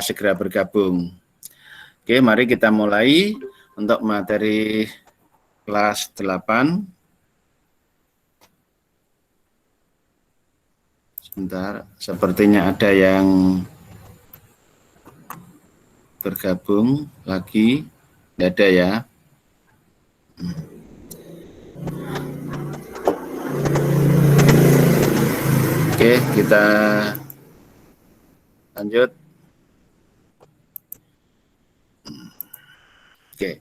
segera bergabung. Oke, mari kita mulai untuk materi kelas 8. Sebentar, sepertinya ada yang bergabung lagi. Tidak ada ya. Oke, kita lanjut. Oke.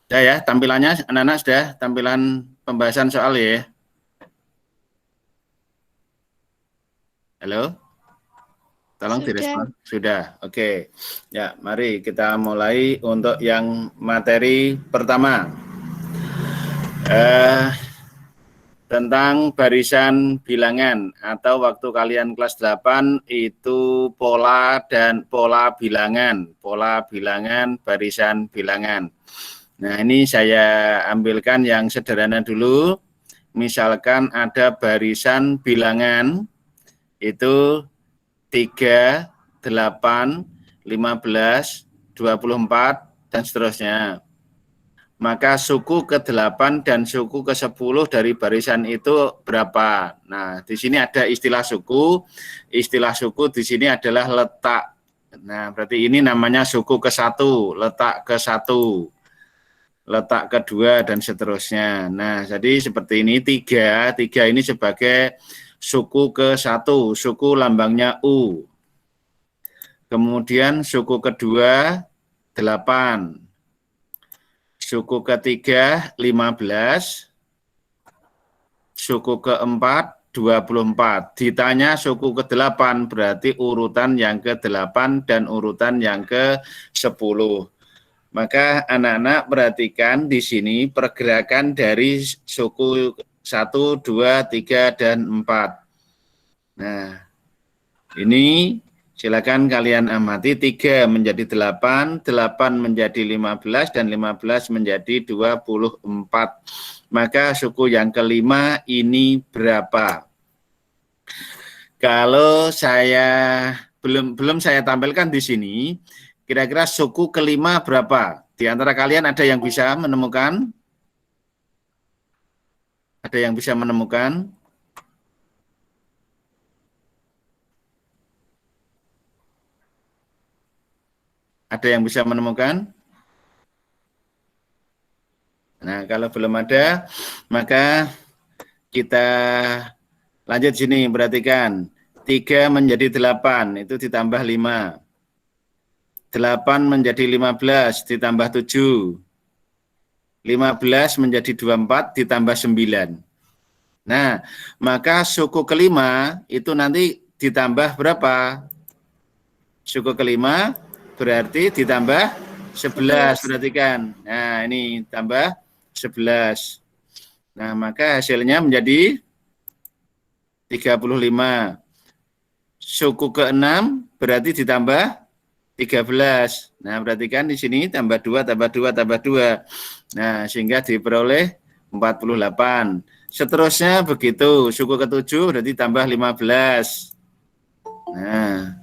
Sudah ya, tampilannya anak-anak sudah tampilan pembahasan soal ya. Halo? Tolong direspon. Sudah. Oke. Ya, mari kita mulai untuk yang materi pertama. Tentang barisan bilangan atau waktu kalian kelas 8 itu pola dan pola bilangan, barisan bilangan. Nah, ini saya ambilkan yang sederhana dulu. Misalkan ada barisan bilangan itu 3, 8, 15, 24, dan seterusnya. Maka suku ke-8 dan suku ke-10 dari barisan itu berapa? Nah, di sini ada istilah suku. Istilah suku di sini adalah letak. Nah, berarti ini namanya suku ke-1, letak ke-1, letak kedua, dan seterusnya. Nah, jadi seperti ini, 3 ini sebagai suku ke-1, suku lambangnya U. Kemudian suku kedua 8, suku ketiga 15, suku keempat 24. Ditanya suku ke-8 berarti urutan yang ke-8 dan urutan yang ke-10. Maka anak-anak perhatikan di sini pergerakan dari suku 1, 2, 3, dan 4. Nah, ini silakan kalian amati. 3 menjadi 8, 8 menjadi 15, dan 15 menjadi 24. Maka suku yang kelima ini berapa? Kalau saya belum saya tampilkan di sini, kira-kira suku kelima berapa? Di antara kalian ada yang bisa menemukan? Ada yang bisa menemukan? Ada yang bisa menemukan? Nah, kalau belum ada, maka kita lanjut sini, perhatikan. 3 menjadi 8, itu ditambah 5. 8 menjadi 15, ditambah 7. 15 menjadi 24, ditambah 9. Nah, maka suku kelima itu nanti ditambah berapa? Suku kelima berarti ditambah 11, perhatikan. Nah, ini tambah 11. Nah, maka hasilnya menjadi 35. Suku ke-6 berarti ditambah 13. Nah, perhatikan di sini tambah 2, tambah 2, tambah 2. Nah, sehingga diperoleh 48. Seterusnya begitu. Suku ke-7 berarti tambah 15. Nah,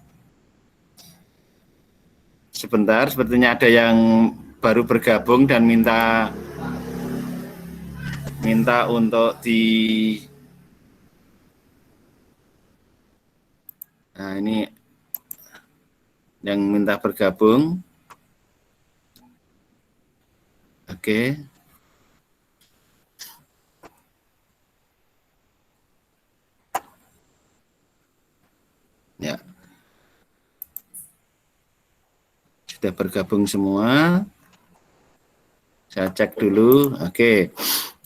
sebentar, sepertinya ada yang baru bergabung dan minta untuk nah, ini yang minta bergabung. Oke. Ya. Sudah bergabung semua. Saya cek dulu. Oke.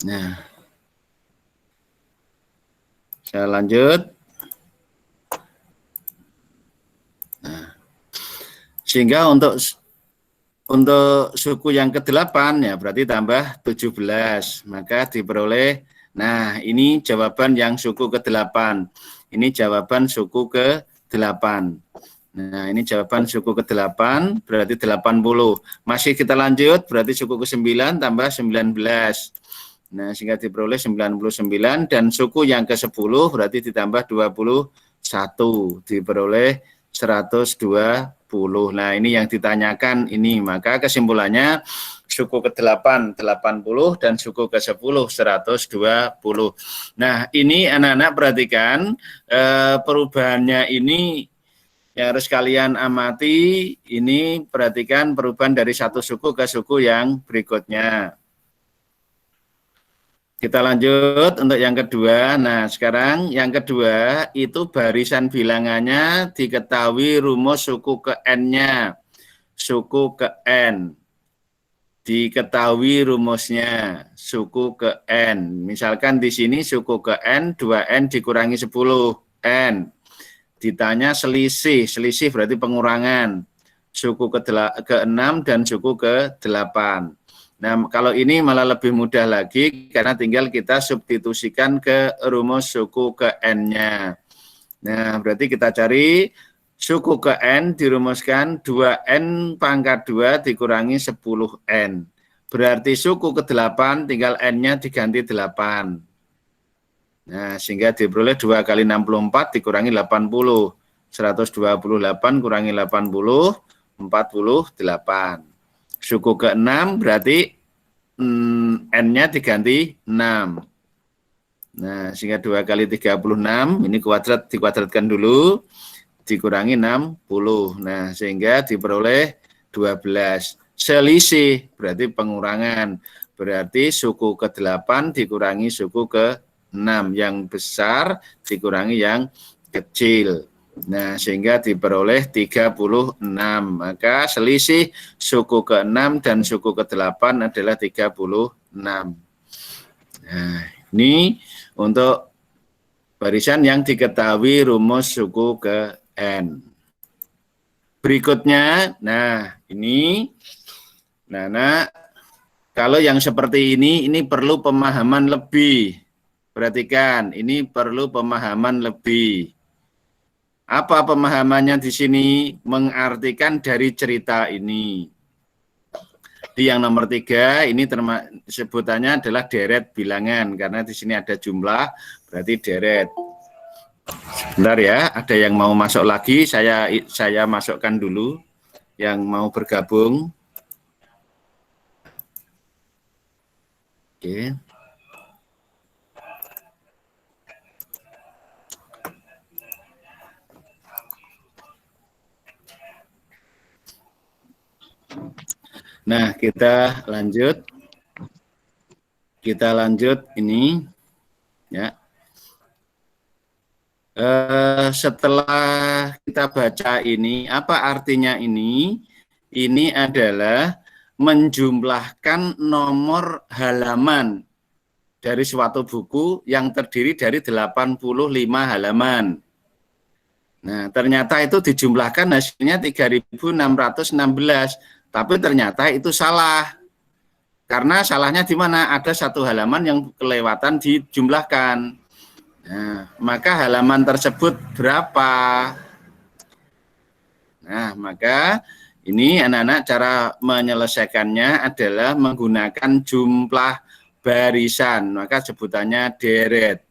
Nah, saya lanjut. Nah, sehingga untuk suku yang ke-8 ya berarti tambah 17. Maka diperoleh, nah ini jawaban yang suku ke-8. Ini jawaban suku ke-8. Nah, ini jawaban suku ke-8 berarti 80. Masih kita lanjut, berarti suku ke-9 tambah 19. Nah, sehingga diperoleh 99, dan suku yang ke-10 berarti ditambah 21, diperoleh 120. Nah, ini yang ditanyakan ini. Maka kesimpulannya suku ke-8 80 dan suku ke-10 120. Nah, ini anak-anak perhatikan perubahannya ini yang harus kalian amati. Ini perhatikan perubahan dari satu suku ke suku yang berikutnya. Kita lanjut untuk yang kedua. Nah, sekarang yang kedua itu barisan bilangannya diketahui rumus suku ke N-nya. Suku ke N. Diketahui rumusnya. Suku ke N. Misalkan di sini suku ke N, 2N dikurangi 10. N. Ditanya selisih. Selisih berarti pengurangan. Suku ke-6 dan suku ke-8. Nah, kalau ini malah lebih mudah lagi karena tinggal kita substitusikan ke rumus suku ke N-nya. Nah, berarti kita cari suku ke N dirumuskan 2N pangkat 2 dikurangi 10N. Berarti suku ke-8 tinggal N-nya diganti 8. Nah, sehingga diperoleh 2 kali 64 dikurangi 80. 128 kurangi 80, 48. Suku ke-6 berarti N-nya diganti 6. Nah, sehingga 2 kali 36, ini kuadrat dikuadratkan dulu, dikurangi 60. Nah, sehingga diperoleh 12. Selisih berarti pengurangan. Berarti suku ke-8 dikurangi suku ke-6. Yang besar dikurangi yang kecil. Nah, sehingga diperoleh 36. Maka selisih suku ke-6 dan suku ke-8 adalah 36. Nah, ini untuk barisan yang diketahui rumus suku ke N. Berikutnya, nah ini, nah, kalau yang seperti ini perlu pemahaman lebih. Perhatikan, ini perlu pemahaman lebih. Apa pemahamannya di sini? Mengartikan dari cerita ini. Di yang nomor 3 ini sebutannya adalah deret bilangan karena di sini ada jumlah berarti deret. Sebentar ya, ada yang mau masuk lagi, saya masukkan dulu yang mau bergabung. Oke. Nah, kita lanjut. Kita lanjut ini ya. Setelah kita baca ini, apa artinya ini? Ini adalah menjumlahkan nomor halaman dari suatu buku yang terdiri dari 85 halaman. Nah, ternyata itu dijumlahkan hasilnya 3.616. Tapi ternyata itu salah. Karena salahnya di mana? Ada satu halaman yang kelewatan dijumlahkan. Nah, maka halaman tersebut berapa? Nah, maka ini anak-anak cara menyelesaikannya adalah menggunakan jumlah barisan. Maka sebutannya deret.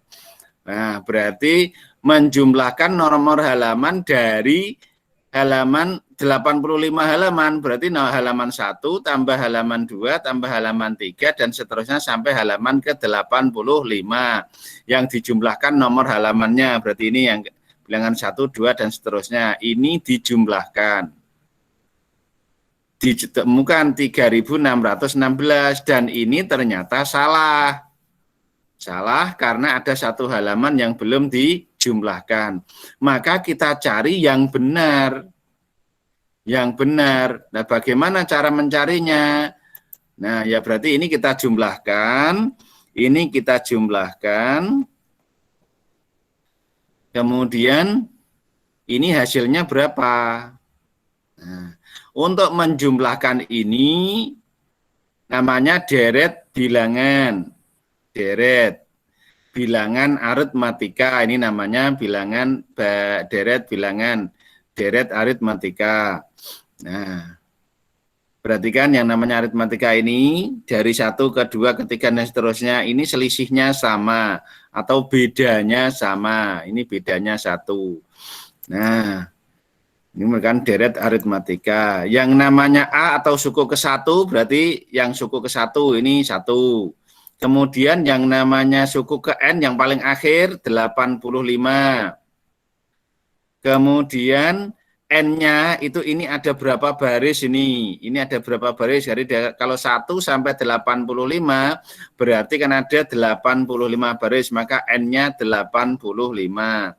Nah, berarti menjumlahkan nomor halaman dari halaman 85 halaman, berarti halaman 1 tambah halaman 2 tambah halaman 3 dan seterusnya sampai halaman ke-85 yang dijumlahkan nomor halamannya, berarti ini yang bilangan 1, 2 dan seterusnya ini dijumlahkan. Ditemukan 3.616 dan ini ternyata salah. Salah karena ada satu halaman yang belum dijumlahkan. Maka kita cari yang benar. Yang benar. Nah, bagaimana cara mencarinya? Nah, ya berarti ini kita jumlahkan. Ini kita jumlahkan. Kemudian ini hasilnya berapa? Nah, untuk menjumlahkan ini namanya deret bilangan. Deret bilangan aritmatika, ini namanya bilangan deret bilangan, deret aritmatika. Nah, perhatikan yang namanya aritmatika ini dari 1 ke 2 ke 3 dan seterusnya ini selisihnya sama atau bedanya sama. Ini bedanya 1. Nah, Ini merupakan deret aritmatika. Yang namanya A atau suku ke-1 berarti yang suku ke-1 ini 1. Kemudian yang namanya suku ke N yang paling akhir 85. Kemudian N-nya itu ini ada berapa baris ini? Ini ada berapa baris? Jadi kalau 1 sampai 85 berarti kan ada 85 baris, maka N-nya 85.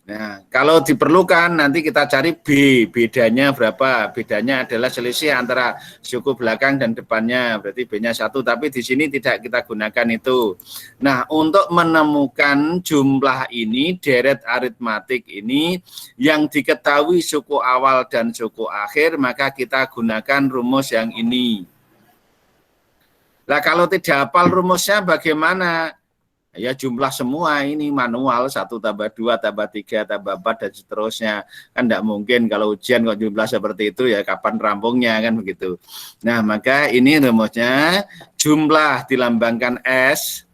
Nah, kalau diperlukan nanti kita cari B, bedanya berapa? Bedanya adalah selisih antara suku belakang dan depannya, berarti B-nya 1, tapi di sini tidak kita gunakan itu. Nah, untuk menemukan jumlah ini, deret aritmatik ini, yang diketahui suku awal dan suku akhir, maka kita gunakan rumus yang ini. Nah, kalau tidak hafal rumusnya bagaimana? Ya jumlah semua ini manual 1 tambah 2 tambah 3 tambah 4 dan seterusnya, kan tidak mungkin kalau ujian kok jumlah seperti itu, ya kapan rampungnya kan begitu. Nah maka ini rumusnya, jumlah dilambangkan S,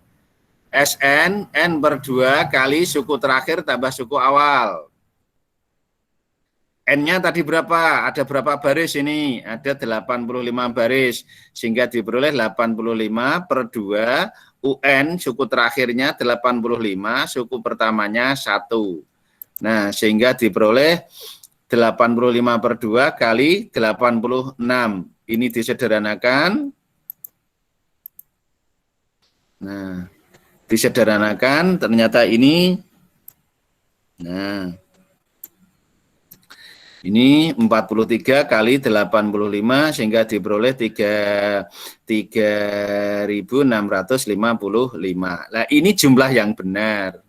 SN, N per 2 kali suku terakhir tambah suku awal. N-nya tadi berapa? Ada berapa baris ini? Ada 85 baris, sehingga diperoleh 85 per 2 UN, suku terakhirnya 85, suku pertamanya 1. Nah, sehingga diperoleh 85 per 2 kali 86. Ini disederhanakan. Nah, disederhanakan ternyata ini. Nah, ini 43 kali 85 sehingga diperoleh 3.655. Nah, ini jumlah yang benar.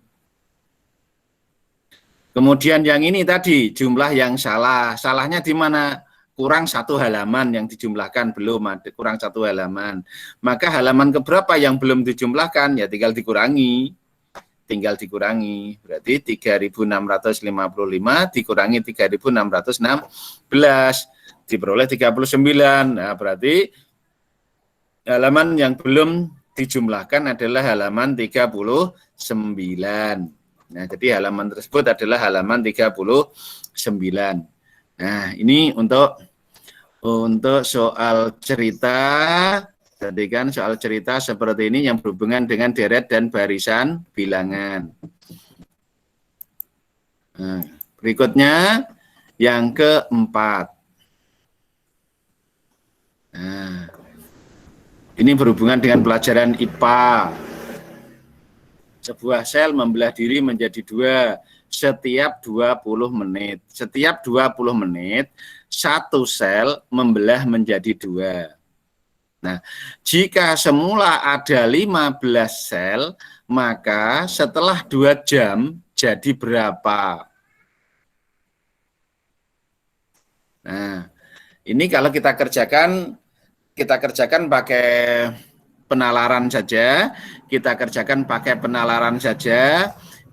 Kemudian yang ini tadi jumlah yang salah. Salahnya di mana? Kurang 1 halaman yang dijumlahkan, belum ada, kurang 1 halaman. Maka halaman keberapa yang belum dijumlahkan? Ya tinggal dikurangi. Berarti 3.655 dikurangi 3.616 diperoleh 39. Nah, berarti halaman yang belum dijumlahkan adalah halaman 39. Nah, jadi halaman tersebut adalah halaman 39. Nah, ini untuk soal cerita. Tadi kan soal cerita seperti ini yang berhubungan dengan deret dan barisan bilangan. Nah, berikutnya yang keempat. Nah, ini berhubungan dengan pelajaran IPA. Sebuah sel membelah diri menjadi 2 setiap 20 menit. Setiap 20 menit, satu sel membelah menjadi 2. Nah, jika semula ada 15 sel, maka setelah 2 jam jadi berapa? Nah, ini kalau kita kerjakan pakai penalaran saja,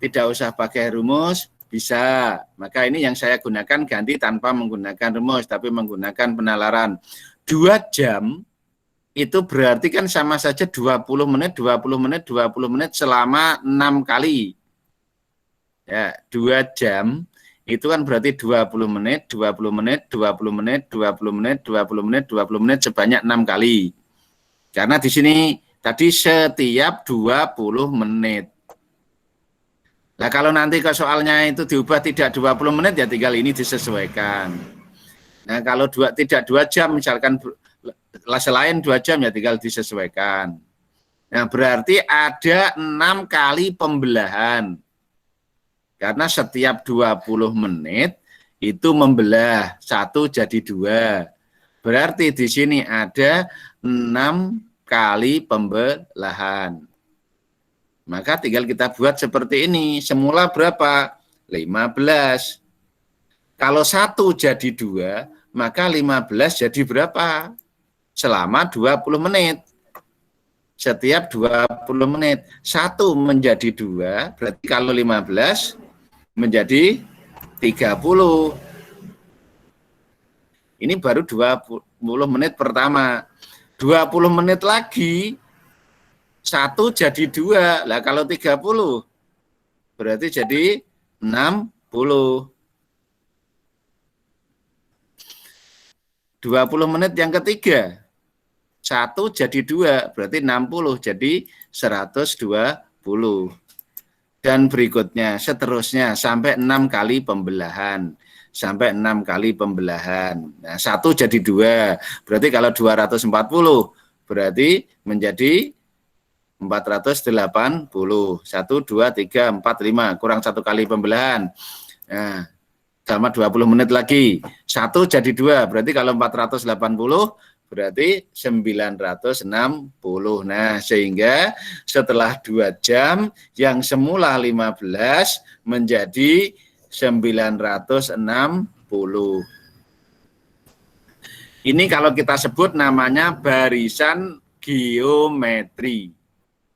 tidak usah pakai rumus, bisa. Maka ini yang saya gunakan ganti tanpa menggunakan rumus, tapi menggunakan penalaran. 2 jam itu berarti kan sama saja 20 menit selama 6 kali. Ya, 2 jam itu kan berarti 20 menit sebanyak 6 kali. Karena di sini tadi setiap 20 menit. Nah, kalau nanti ke soalnya itu diubah tidak 20 menit ya tinggal ini disesuaikan. Nah, kalau tidak 2 jam misalkan selain 2 jam ya tinggal disesuaikan. Nah, berarti ada 6 kali pembelahan. Karena setiap 20 menit itu membelah 1 jadi 2. Berarti di sini ada 6 kali pembelahan. Maka tinggal kita buat seperti ini. Semula berapa? 15. Kalau 1 jadi 2, maka 15 jadi berapa? Selama 20 menit. Setiap 20 menit. 1 menjadi 2, berarti kalau 15 menjadi 30. Ini baru 20 menit pertama. 20 menit lagi, 1 jadi 2. Lah kalau 30, berarti jadi 60. 20 menit yang ketiga. 1 jadi 2, berarti 60, jadi 120. Dan berikutnya, seterusnya, sampai 6 kali pembelahan. Sampai 6 kali pembelahan. Nah, 1 jadi 2, berarti kalau 240, berarti menjadi 480. 1, 2, 3, 4, 5, kurang 1 kali pembelahan. Nah, sama 20 menit lagi. 1 jadi 2, berarti kalau 480, berarti 960. Nah, sehingga setelah 2 jam, yang semula 15 menjadi 960. Ini kalau kita sebut namanya barisan geometri.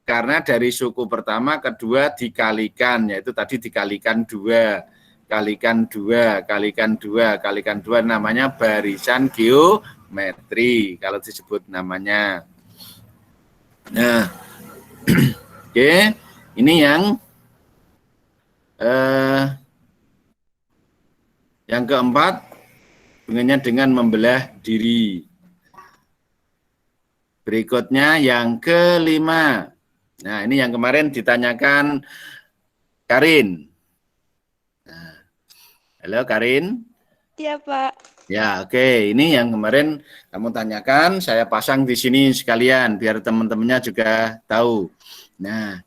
Karena dari suku pertama, kedua dikalikan, yaitu tadi dikalikan 2, kalikan 2, kalikan 2, kalikan 2, namanya barisan geometri kalau disebut namanya. Nah, oke, ini yang keempat, hubungannya dengan membelah diri. Berikutnya yang kelima. Nah, ini yang kemarin ditanyakan Karin. Nah, halo Karin. Iya, Pak. Ya, oke. Ini yang kemarin kamu tanyakan, saya pasang di sini sekalian biar teman-temannya juga tahu. Nah,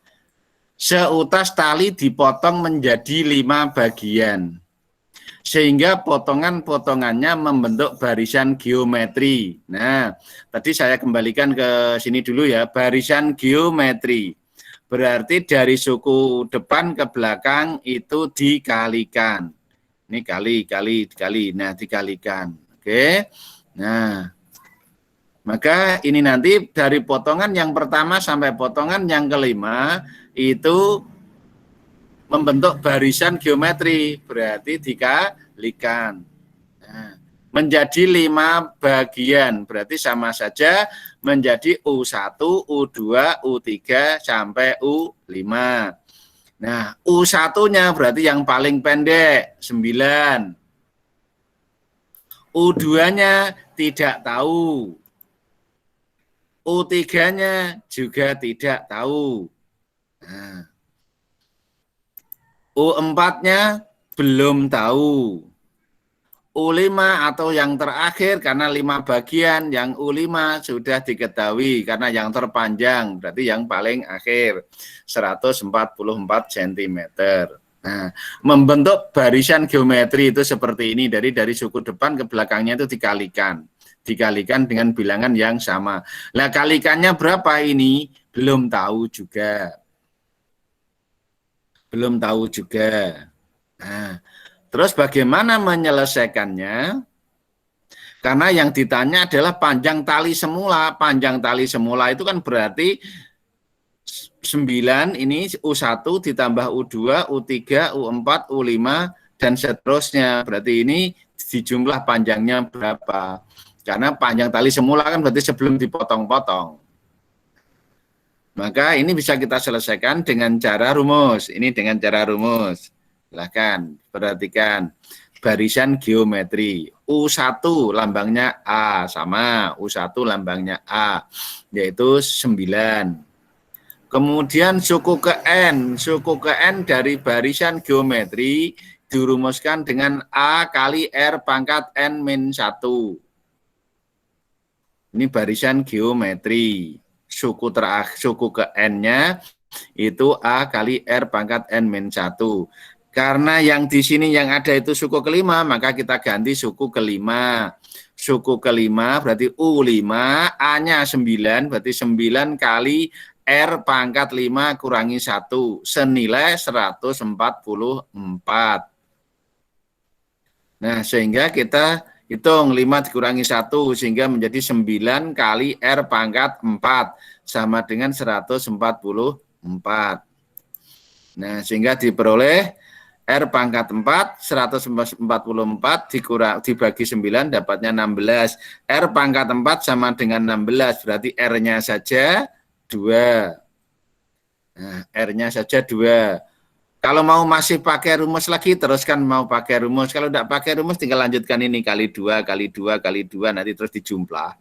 seutas tali dipotong menjadi 5 bagian. Sehingga potongan-potongannya membentuk barisan geometri. Nah, tadi saya kembalikan ke sini dulu ya, barisan geometri. Berarti dari suku depan ke belakang itu dikalikan. Ini kali. Nah, dikalikan. Oke. Nah, maka ini nanti dari potongan yang pertama sampai potongan yang kelima itu membentuk barisan geometri, berarti dikalikan. Nah, menjadi 5 bagian, berarti sama saja menjadi U1, U2, U3 sampai U5. Nah, U1-nya berarti yang paling pendek, 9. U2-nya tidak tahu. U3-nya juga tidak tahu. Nah, U4-nya belum tahu. U5 atau yang terakhir karena 5 bagian, yang U5 sudah diketahui karena yang terpanjang, berarti yang paling akhir 144 cm. Nah, membentuk barisan geometri itu seperti ini, dari suku depan ke belakangnya itu dikalikan dengan bilangan yang sama. Nah, kalikannya berapa ini? Belum tahu juga. Nah, terus bagaimana menyelesaikannya? Karena yang ditanya adalah panjang tali semula. Panjang tali semula itu kan berarti 9 ini U1 ditambah U2, U3, U4, U5 dan seterusnya. Berarti ini dijumlah panjangnya berapa? Karena panjang tali semula kan berarti sebelum dipotong-potong. Maka ini bisa kita selesaikan dengan cara rumus. Ini dengan cara rumus. Silahkan perhatikan. Barisan geometri. U1 lambangnya A, sama. U1 lambangnya A, yaitu 9. Kemudian suku ke N. Suku ke N dari barisan geometri dirumuskan dengan A kali R pangkat N-1. Ini barisan geometri. Suku ke N-nya itu A kali R pangkat N-1. Karena yang di sini yang ada itu suku kelima, maka kita ganti suku kelima. Suku kelima berarti U5, A-nya 9, berarti 9 kali R pangkat 5 kurangi 1, senilai 144. Nah, sehingga kita hitung 5 dikurangi 1 sehingga menjadi 9 kali R pangkat 4 sama dengan 144. Nah, sehingga diperoleh R pangkat 4, 144 dibagi 9 dapatnya 16. R pangkat 4 sama dengan 16, berarti R-nya saja 2. Nah, R-nya saja 2. Kalau mau masih pakai rumus lagi, teruskan mau pakai rumus. Kalau tidak pakai rumus, tinggal lanjutkan ini kali 2, kali 2, kali 2, nanti terus dijumlah.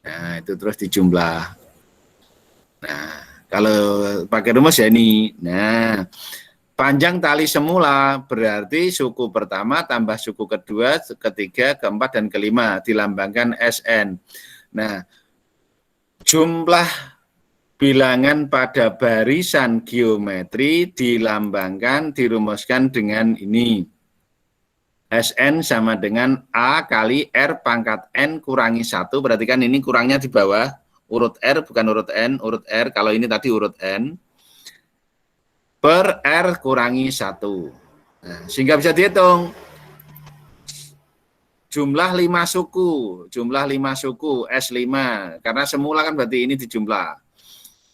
Nah, itu terus dijumlah. Nah, kalau pakai rumus ya ini. Nah, panjang tali semula berarti suku pertama tambah suku kedua, ketiga, keempat, dan kelima. Dilambangkan SN. Nah, jumlah bilangan pada barisan geometri dilambangkan, dirumuskan dengan ini. SN sama dengan A kali R pangkat N kurangi 1, berarti kan ini kurangnya di bawah, urut R bukan urut N, urut R, kalau ini tadi urut N, per R kurangi 1. Nah, sehingga bisa dihitung, jumlah 5 suku, S5, karena semula kan berarti ini dijumlah.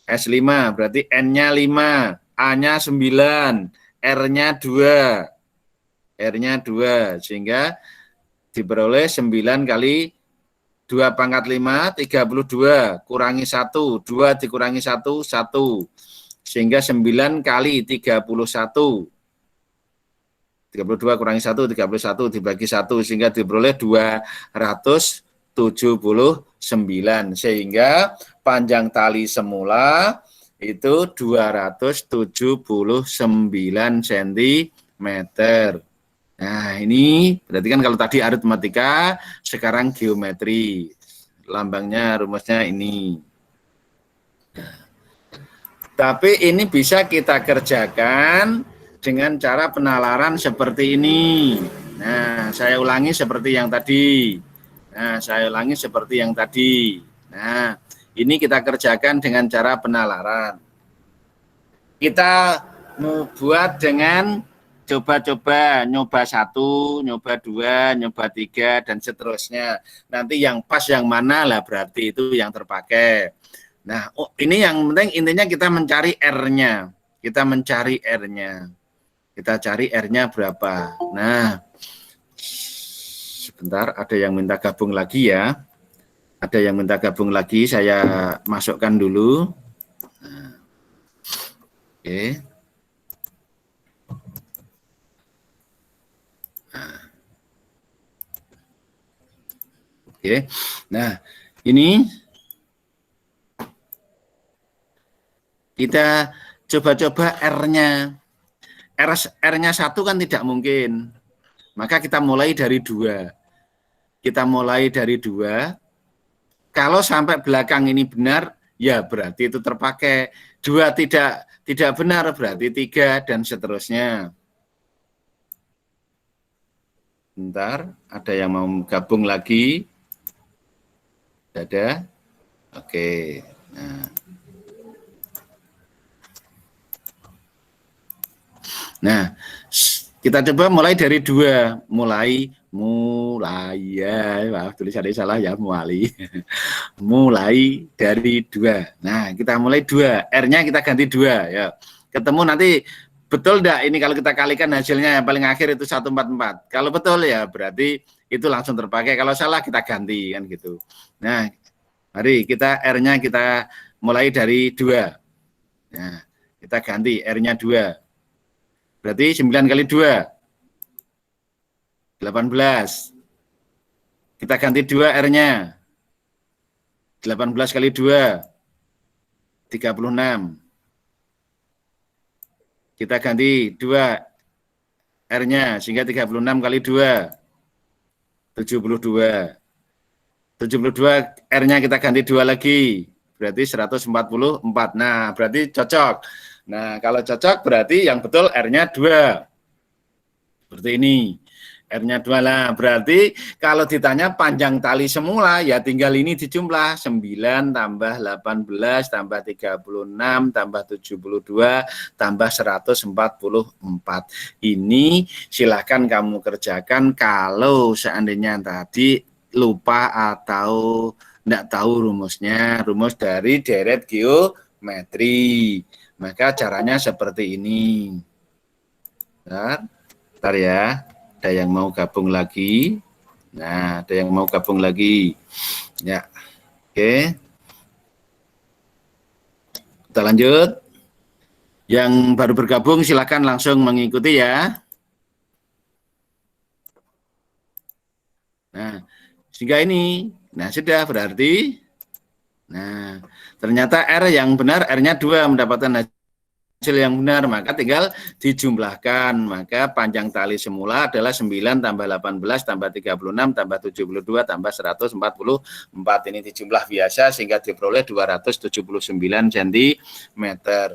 S5 berarti N-nya 5, A-nya 9, R-nya 2. R-nya 2, sehingga diperoleh 9 kali 2 pangkat 5, 32, kurangi 1, 2 dikurangi 1, 1. Sehingga 9 kali 31. 32 kurangi 1, 31 dibagi 1, sehingga diperoleh 279. Sehingga panjang tali semula itu 279 cm. Nah, ini berarti kan kalau tadi aritmatika, sekarang geometri. Lambangnya, rumusnya ini. Tapi ini bisa kita kerjakan dengan cara penalaran seperti ini. Nah, saya ulangi seperti yang tadi. Nah, ini kita kerjakan dengan cara penalaran. Kita mau buat dengan coba-coba, nyoba 1, nyoba 2, nyoba 3, dan seterusnya. Nanti yang pas yang mana lah berarti itu yang terpakai. Nah, ini yang penting intinya kita mencari R-nya. Kita cari R-nya berapa. Nah, sebentar, ada yang minta gabung lagi ya. Saya masukkan dulu. Nah, oke. Oke, nah ini kita coba-coba R-nya. R-nya 1 kan tidak mungkin. Maka kita mulai dari 2. Kalau sampai belakang ini benar, ya berarti itu terpakai. 2 tidak benar, berarti 3, dan seterusnya. Bentar, ada yang mau gabung lagi? Ada? Oke. Nah, kita coba mulai dari 2. Mulai ya, tulisannya salah ya, mulai dari 2. Nah, kita mulai 2. R-nya kita ganti 2 ya. Ketemu nanti betul enggak ini kalau kita kalikan hasilnya yang paling akhir itu 144. Kalau betul ya berarti itu langsung terpakai. Kalau salah kita ganti kan gitu. Nah, mari kita R-nya kita mulai dari 2. Nah, kita ganti R-nya 2. Berarti 9 kali 2, 18. Kita ganti 2 R-nya. 18 kali 2, 36. Kita ganti 2 R-nya, sehingga 36 kali 2, 72. 72 R-nya kita ganti 2 lagi, berarti 144. Nah, berarti cocok. Nah, kalau cocok berarti yang betul R-nya 2. Seperti ini. R-nya 2 lah. Berarti kalau ditanya panjang tali semula, ya tinggal ini dijumlah. 9 tambah 18 tambah 36 tambah 72 tambah 144. Ini silahkan kamu kerjakan kalau seandainya tadi lupa atau tidak tahu rumusnya. Rumus dari deret geometri. Maka caranya seperti ini. Bentar ya, ada yang mau gabung lagi. Nah, ada yang mau gabung lagi. Ya, oke. Kita lanjut. Yang baru bergabung silakan langsung mengikuti ya. Nah, sehingga ini, nah sudah berarti, nah ternyata R yang benar, R-nya 2 mendapatkan hasil yang benar, maka tinggal dijumlahkan. Maka panjang tali semula adalah 9 tambah 18 tambah 36 tambah 72 tambah 144. Ini dijumlah biasa sehingga diperoleh 279 cm.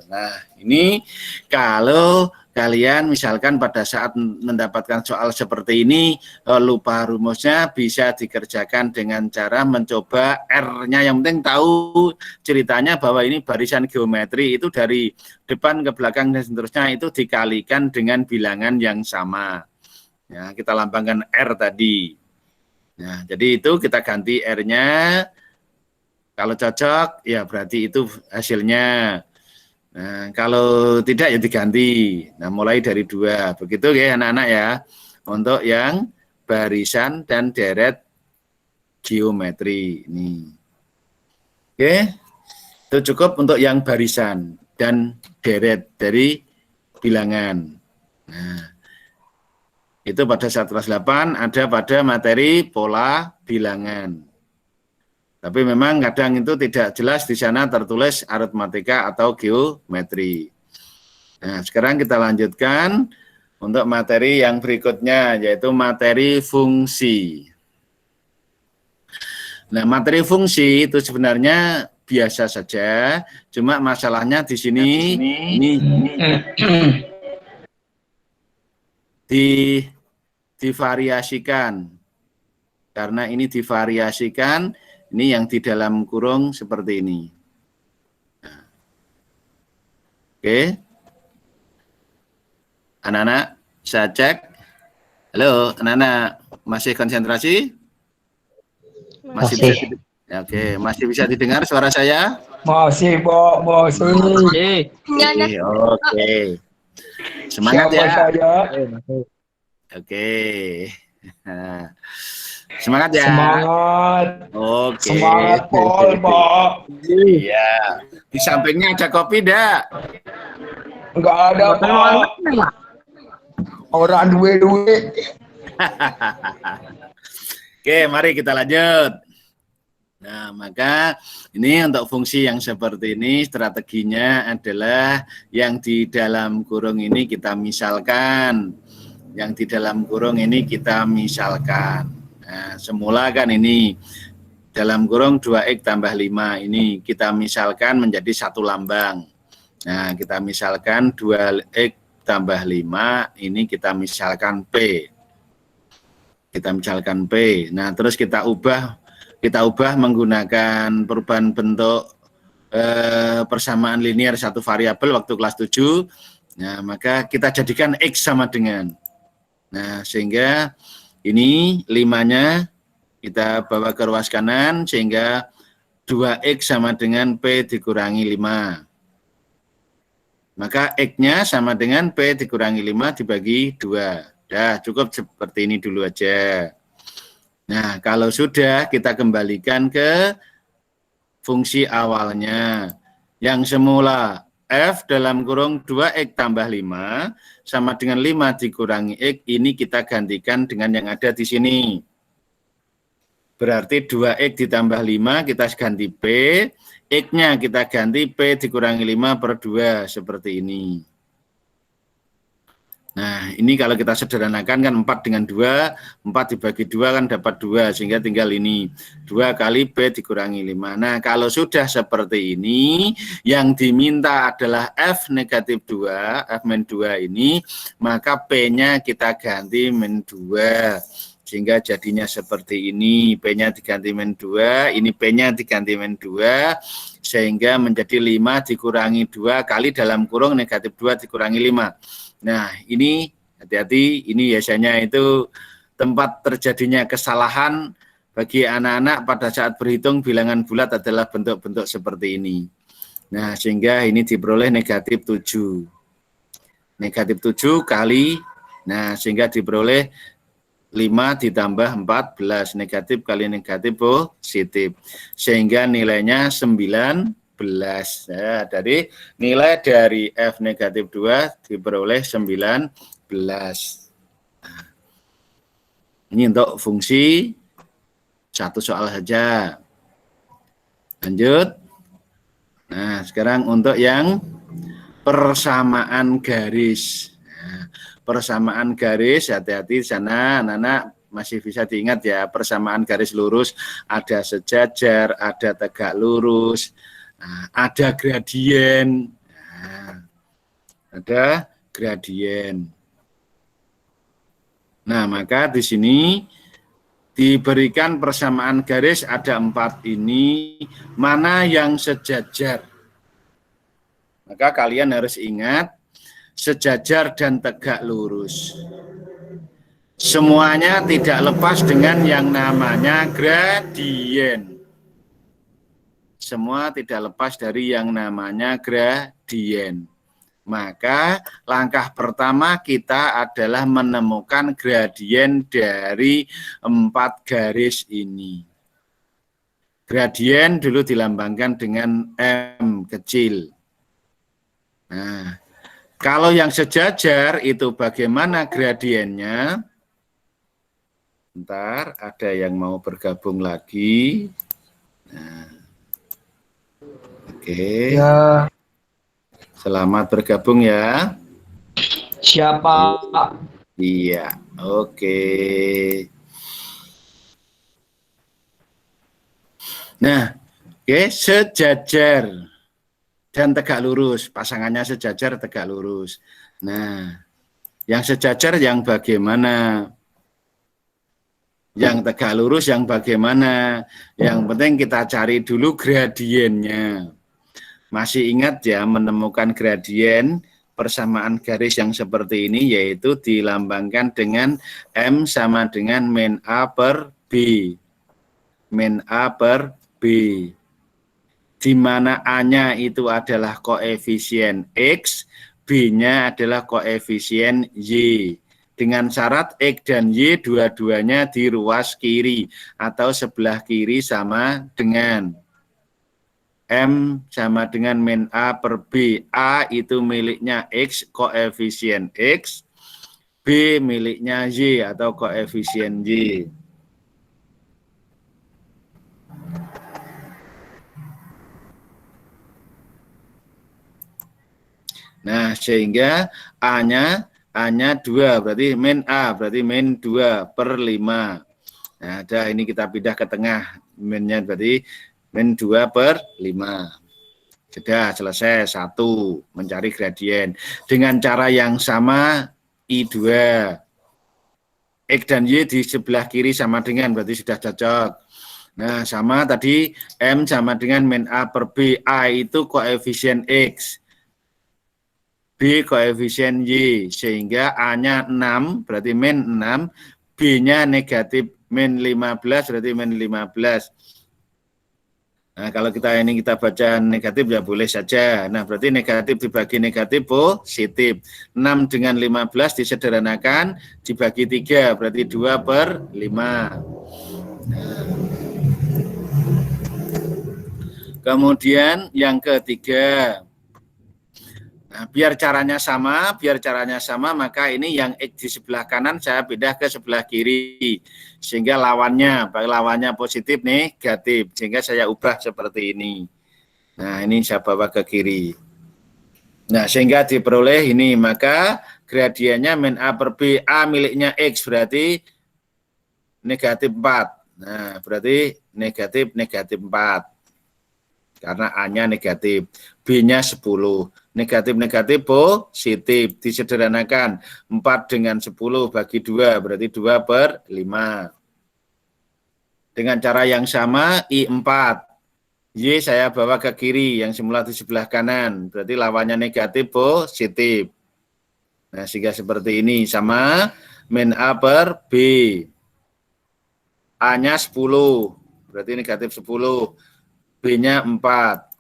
Nah, ini kalau kalian misalkan pada saat mendapatkan soal seperti ini lupa rumusnya, bisa dikerjakan dengan cara mencoba R-nya. Yang penting tahu ceritanya bahwa ini barisan geometri, itu dari depan ke belakang dan seterusnya itu dikalikan dengan bilangan yang sama. Ya, kita lambangkan R tadi. Nah, jadi itu kita ganti R-nya. Kalau cocok, ya berarti itu hasilnya. Nah, kalau tidak ya diganti. Nah, mulai dari 2. Begitu ya anak-anak ya. Untuk yang barisan dan deret geometri ini. Oke. Itu cukup untuk yang barisan dan deret dari bilangan. Nah, itu pada saat kelas 8 ada pada materi pola bilangan. Tapi memang kadang itu tidak jelas di sana tertulis aritmatika atau geometri. Nah, sekarang kita lanjutkan untuk materi yang berikutnya, yaitu materi fungsi. Nah, materi fungsi itu sebenarnya biasa saja, cuma masalahnya di sini ini divariasikan. Karena ini divariasikan, ini yang di dalam kurung seperti ini. Nah. Oke. Anak-anak, saya cek. Halo, anak-anak, masih konsentrasi? Masih bisa ya, oke, masih bisa didengar suara saya? Masih, Pak, masih. Oke. Semangat ya. Saya? Oke. Nah, semangat ya. Semangat. Oke. Semangat, Pol, Pak. Iya. Di sampingnya ada kopi enggak? Enggak ada, Pak. Orang duit. Oke, mari kita lanjut. Nah, maka ini untuk fungsi yang seperti ini strateginya adalah yang di dalam kurung ini kita misalkan. Yang di dalam kurung ini kita misalkan. Nah, semula kan ini dalam kurung 2X tambah 5 ini kita misalkan menjadi satu lambang. Nah, kita misalkan 2X tambah 5 ini kita misalkan P. Kita misalkan P. Nah, terus kita ubah menggunakan perubahan bentuk persamaan linear satu variabel waktu kelas 7. Nah, maka kita jadikan X sama dengan. Nah, sehingga ini 5-nya kita bawa ke ruas kanan sehingga 2X sama dengan P dikurangi 5. Maka X-nya sama dengan P dikurangi 5 dibagi 2. Dah, cukup seperti ini dulu aja. Nah, kalau sudah kita kembalikan ke fungsi awalnya. Yang semula F dalam kurung 2X tambah 5 sama dengan 5 dikurangi X, ini kita gantikan dengan yang ada di sini. Berarti 2X ditambah 5 kita ganti P, X-nya kita ganti P dikurangi 5 per 2, seperti ini. Nah, ini kalau kita sederhanakan kan 4 dengan 2, 4 dibagi 2 kan dapat 2, sehingga tinggal ini 2 kali P dikurangi 5. Nah, kalau sudah seperti ini, yang diminta adalah F negatif 2, F min 2 ini, maka P-nya kita ganti min 2. Sehingga jadinya seperti ini, P-nya diganti min 2, ini P-nya diganti min 2, sehingga menjadi 5 dikurangi 2 kali dalam kurung negatif 2 dikurangi 5. Nah, ini hati-hati, ini biasanya itu tempat terjadinya kesalahan bagi anak-anak pada saat berhitung bilangan bulat adalah bentuk-bentuk seperti ini. Nah, sehingga ini diperoleh negatif 7. Negatif 7 kali, nah sehingga diperoleh 5 ditambah 14, negatif kali negatif positif. Sehingga nilainya 9 Ya, dari nilai dari F negatif 2 diperoleh 19. Nah, ini untuk fungsi satu soal saja. Lanjut. Nah, sekarang untuk yang persamaan garis. Nah, persamaan garis, hati-hati di sana, anak-anak masih bisa diingat ya, persamaan garis lurus, ada sejajar, ada tegak lurus, nah, ada gradien. Nah, ada gradien. Nah, maka di sini diberikan persamaan garis ada 4 ini, mana yang sejajar? Maka kalian harus ingat, sejajar dan tegak lurus. Semuanya tidak lepas dengan yang namanya gradien. Semua tidak lepas dari yang namanya gradien. Maka langkah pertama kita adalah menemukan gradien dari 4 garis ini. Gradien dulu dilambangkan dengan M kecil. Nah, kalau yang sejajar itu bagaimana gradiennya? Bentar, ada yang mau bergabung lagi. Nah, oke. Ya. Selamat bergabung ya. Siapa? Iya, oke. Nah, oke, sejajar dan tegak lurus. Pasangannya sejajar, tegak lurus. Nah, yang sejajar yang bagaimana? Yang tegak lurus yang bagaimana? Yang penting kita cari dulu gradiennya. Masih ingat ya, menemukan gradien persamaan garis yang seperti ini, yaitu dilambangkan dengan M sama dengan min A per B. Min A per B. Di mana A-nya itu adalah koefisien X, B-nya adalah koefisien Y. Dengan syarat X dan Y dua-duanya di ruas kiri atau sebelah kiri sama dengan M sama dengan min A per B. A itu miliknya X, koefisien X. B miliknya Y atau koefisien Y. Nah, sehingga A-nya 2, berarti min A, berarti min 2 per 5. Nah, ada ini kita pindah ke tengah. Minnya berarti min 2 per 5. Sudah selesai, 1, mencari gradien. Dengan cara yang sama, I2. X dan Y di sebelah kiri sama dengan, berarti sudah cocok. Nah, sama tadi, M sama dengan min A per B. A itu koefisien X. B koefisien Y. Sehingga A-nya 6, berarti min 6. B-nya negatif min 15, berarti min 15. Nah, kalau kita baca negatif ya boleh saja. Nah, berarti negatif dibagi negatif positif. 6 dengan 15 disederhanakan, dibagi 3, berarti 2 per 5. Nah. Kemudian yang ketiga. Nah, biar caranya sama, maka ini yang X di sebelah kanan saya pindah ke sebelah kiri. Sehingga lawannya positif, negatif. Sehingga saya ubah seperti ini. Nah, ini saya bawa ke kiri. Nah, sehingga diperoleh ini, maka gradiennya min A per B. A miliknya X, berarti negatif 4. Nah, berarti negatif 4. Karena A-nya negatif. B-nya 10. Negatif positif. Disederhanakan. 4 dengan 10 bagi 2. Berarti 2 per 5. Dengan cara yang sama, I4. Y saya bawa ke kiri. Yang semula di sebelah kanan. Berarti lawannya negatif positif. Nah, sehingga seperti ini. Sama min A per B. A-nya 10. Berarti negatif 10. B-nya 4.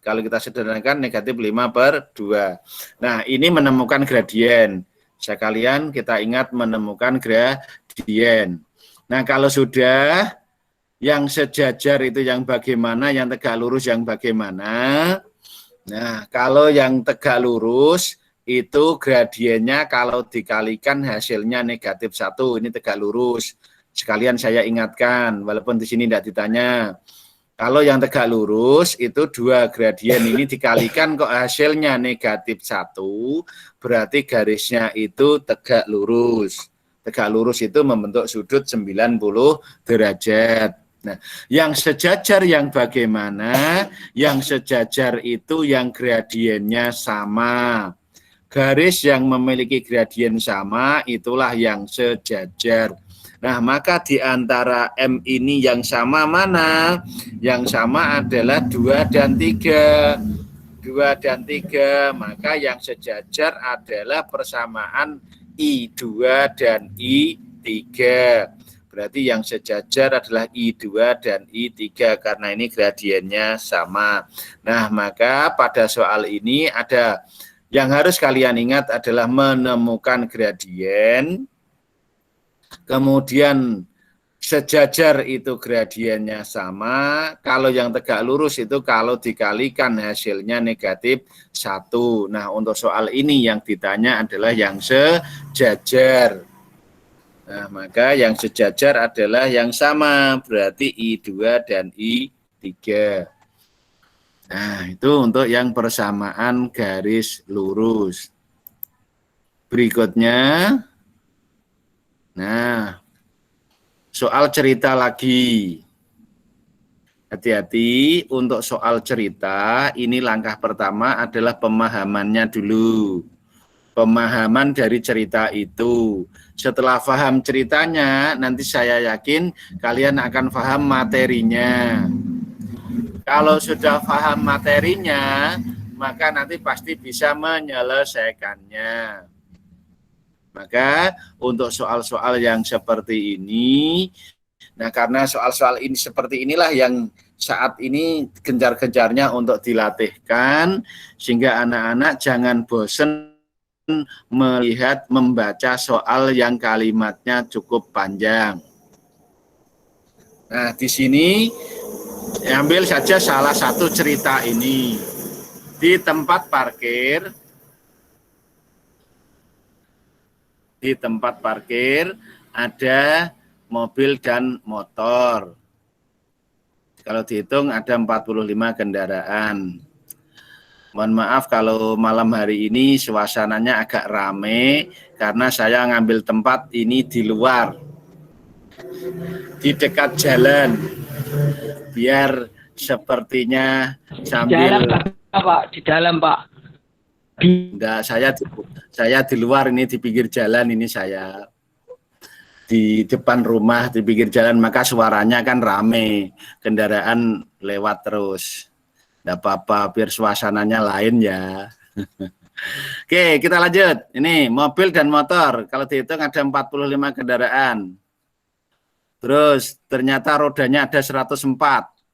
Kalau kita sederhanakan negatif 5 per 2. Nah, ini menemukan gradien. Sekalian kita ingat menemukan gradien. Nah, kalau sudah yang sejajar itu yang bagaimana, yang tegak lurus yang bagaimana, Nah, kalau yang tegak lurus itu gradiennya kalau dikalikan hasilnya negatif 1, ini tegak lurus. Sekalian saya ingatkan, walaupun di sini tidak ditanya. Kalau yang tegak lurus itu 2 gradien ini dikalikan kok hasilnya negatif 1, berarti garisnya itu tegak lurus. Tegak lurus itu membentuk sudut 90 derajat. Nah, yang sejajar yang bagaimana? Yang sejajar itu yang gradiennya sama. Garis yang memiliki gradien sama itulah yang sejajar. Nah, maka di antara M ini yang sama mana? Yang sama adalah 2 dan 3. 2 dan 3, maka yang sejajar adalah persamaan I2 dan I3. Berarti yang sejajar adalah I2 dan I3 karena ini gradiennya sama. Nah, maka pada soal ini ada yang harus kalian ingat adalah menemukan gradien, kemudian sejajar itu gradiennya sama, kalau yang tegak lurus itu kalau dikalikan hasilnya negatif 1. Nah, untuk soal ini yang ditanya adalah yang sejajar. Nah, maka yang sejajar adalah yang sama, berarti I2 dan I3. Nah, itu untuk yang persamaan garis lurus. Berikutnya, nah, soal cerita lagi. Hati-hati untuk soal cerita, ini langkah pertama adalah pemahamannya dulu. Pemahaman dari cerita itu. Setelah paham ceritanya, nanti saya yakin kalian akan paham materinya. Kalau sudah paham materinya, maka nanti pasti bisa menyelesaikannya. Maka untuk soal-soal yang seperti ini, nah karena soal-soal ini seperti inilah yang saat ini gencar-gencarnya untuk dilatihkan, sehingga anak-anak jangan bosan melihat membaca soal yang kalimatnya cukup panjang. Nah, di sini ambil saja salah satu cerita ini. Di tempat parkir ada mobil dan motor. Kalau dihitung ada 45 kendaraan. Mohon maaf kalau malam hari ini suasananya agak rame karena saya ngambil tempat ini di luar, di dekat jalan, biar sepertinya sambil. Di dalam, Pak. Di dalam, Pak. Enggak, saya di luar ini, di pinggir jalan ini, saya di depan rumah di pinggir jalan, maka suaranya kan rame, kendaraan lewat terus. Enggak apa-apa, biar suasananya lain ya. Oke, kita lanjut. Ini mobil dan motor, kalau dihitung ada 45 kendaraan. Terus ternyata rodanya ada 104.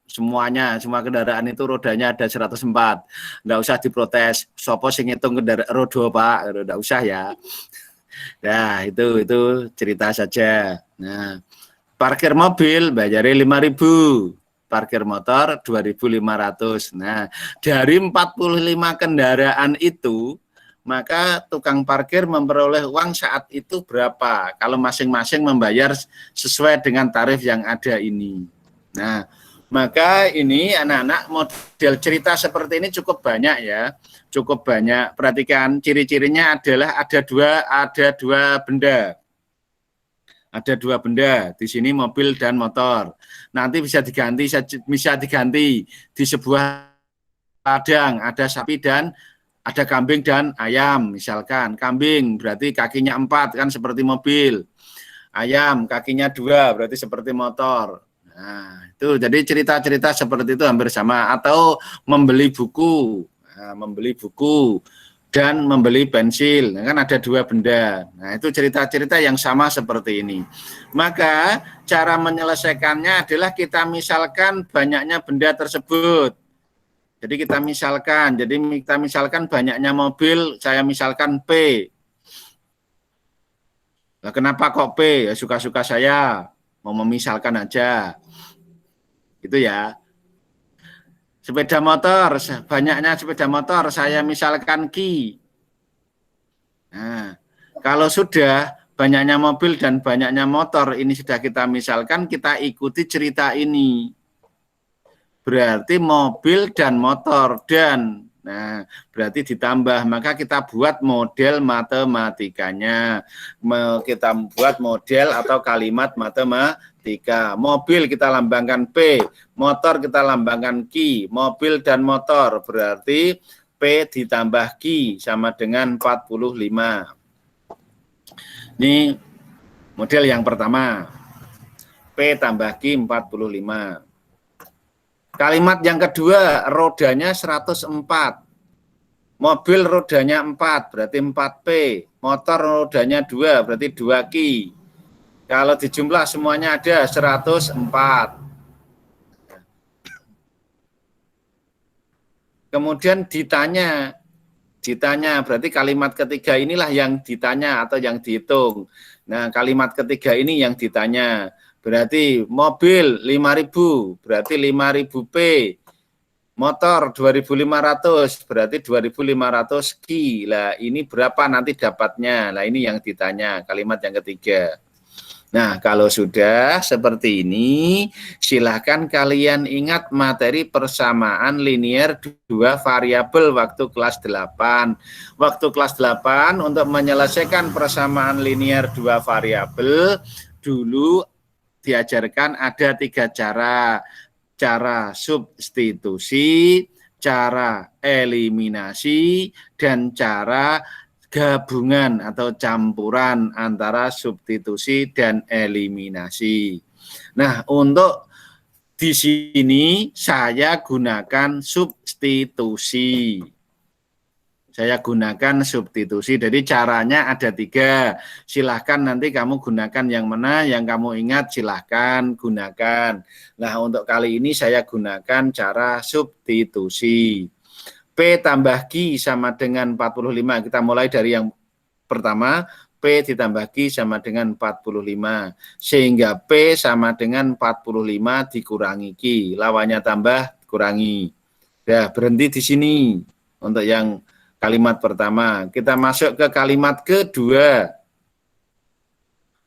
Semuanya, semua kendaraan itu rodanya ada 104. Enggak usah diprotes. Sopo sing ngitung kendaraan rodo, Pak? Enggak usah ya. Nah, itu cerita saja. Nah, parkir mobil bayarin 5.000. Parkir motor 2.500. Nah, dari 45 kendaraan itu, maka tukang parkir memperoleh uang saat itu berapa? Kalau masing-masing membayar sesuai dengan tarif yang ada ini. Nah, maka ini anak-anak model cerita seperti ini cukup banyak ya. Cukup banyak. Perhatikan ciri-cirinya adalah ada dua benda. Ada 2 benda, di sini mobil dan motor. Nanti bisa diganti di sebuah ladang, ada sapi dan ada kambing dan ayam. Misalkan kambing berarti kakinya 4 kan seperti mobil. Ayam kakinya 2 berarti seperti motor. Nah, itu jadi cerita-cerita seperti itu hampir sama. Atau membeli buku. Nah, membeli buku dan membeli pensil, nah, kan ada 2 benda. Nah, itu cerita-cerita yang sama seperti ini. Maka cara menyelesaikannya adalah kita misalkan banyaknya benda tersebut. Jadi kita misalkan banyaknya mobil, saya misalkan P. Nah, kenapa kok P? Ya suka-suka saya, mau memisalkan aja. Gitu ya. Sepeda motor, banyaknya sepeda motor, saya misalkan Ki. Nah, kalau sudah banyaknya mobil dan banyaknya motor, ini sudah kita misalkan, kita ikuti cerita ini. Berarti mobil dan motor dan, nah berarti ditambah, maka kita buat model matematikanya. Kita buat model atau kalimat matematika. Mobil kita lambangkan P, motor kita lambangkan Q. Mobil dan motor berarti P ditambah Q sama dengan 45. Ini model yang pertama. P tambah Q 45. Kalimat yang kedua, rodanya 104. Mobil rodanya 4, berarti 4P. Motor rodanya 2, berarti 2Q. Kalau dijumlah semuanya ada 104. Kemudian ditanya berarti kalimat ketiga inilah yang ditanya atau yang dihitung. Nah, kalimat ketiga ini yang ditanya. Berarti mobil 5.000, berarti 5.000 P. Motor 2.500, berarti 2.500 Q. Lah, ini berapa nanti dapatnya? Lah, ini yang ditanya, kalimat yang ketiga. Nah, kalau sudah seperti ini, silahkan kalian ingat materi persamaan linear dua variabel waktu kelas 8. Waktu kelas 8 untuk menyelesaikan persamaan linear dua variabel, dulu diajarkan ada 3 cara. Cara substitusi, cara eliminasi, dan cara gabungan atau campuran antara substitusi dan eliminasi. Nah, untuk di sini saya gunakan substitusi. Saya gunakan substitusi. Jadi caranya ada 3. Silahkan nanti kamu gunakan yang mana, yang kamu ingat silahkan gunakan. Nah, untuk kali ini saya gunakan cara substitusi. P tambah Q sama dengan 45. Kita mulai dari yang pertama. P ditambah Q sama dengan 45. Sehingga P sama dengan 45 dikurangi Q. Lawannya tambah, kurangi. Ya, berhenti di sini. Untuk yang kalimat pertama, kita masuk ke kalimat kedua.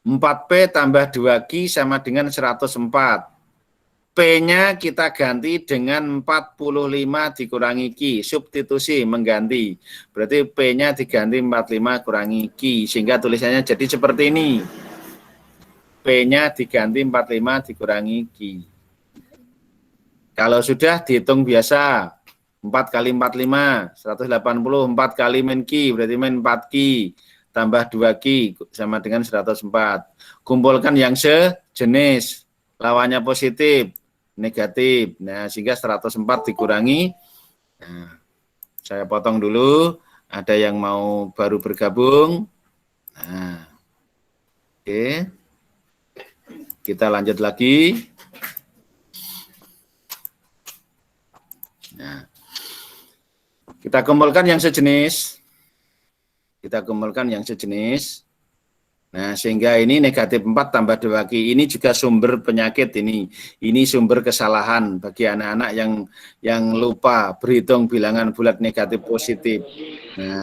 4P tambah 2Q sama dengan 104. P-nya kita ganti dengan 45 dikurangi Q. Substitusi, mengganti. Berarti P-nya diganti 45 kurangi Q. Sehingga tulisannya jadi seperti ini. P-nya diganti 45 dikurangi Q. Kalau sudah dihitung biasa. 4 kali 45, 180, 4 kali min Q, berarti min 4 Q, tambah 2 Q, sama dengan 104. Kumpulkan yang sejenis, lawannya positif, negatif. Nah, sehingga 104 dikurangi, nah, saya potong dulu, ada yang mau baru bergabung. Nah, oke, kita lanjut lagi. Nah, kita kumpulkan yang sejenis. Kita kumpulkan yang sejenis. Nah, sehingga ini negatif 4 tambah 2Q. Ini juga sumber penyakit ini. Ini sumber kesalahan bagi anak-anak yang lupa berhitung bilangan bulat negatif positif. Nah,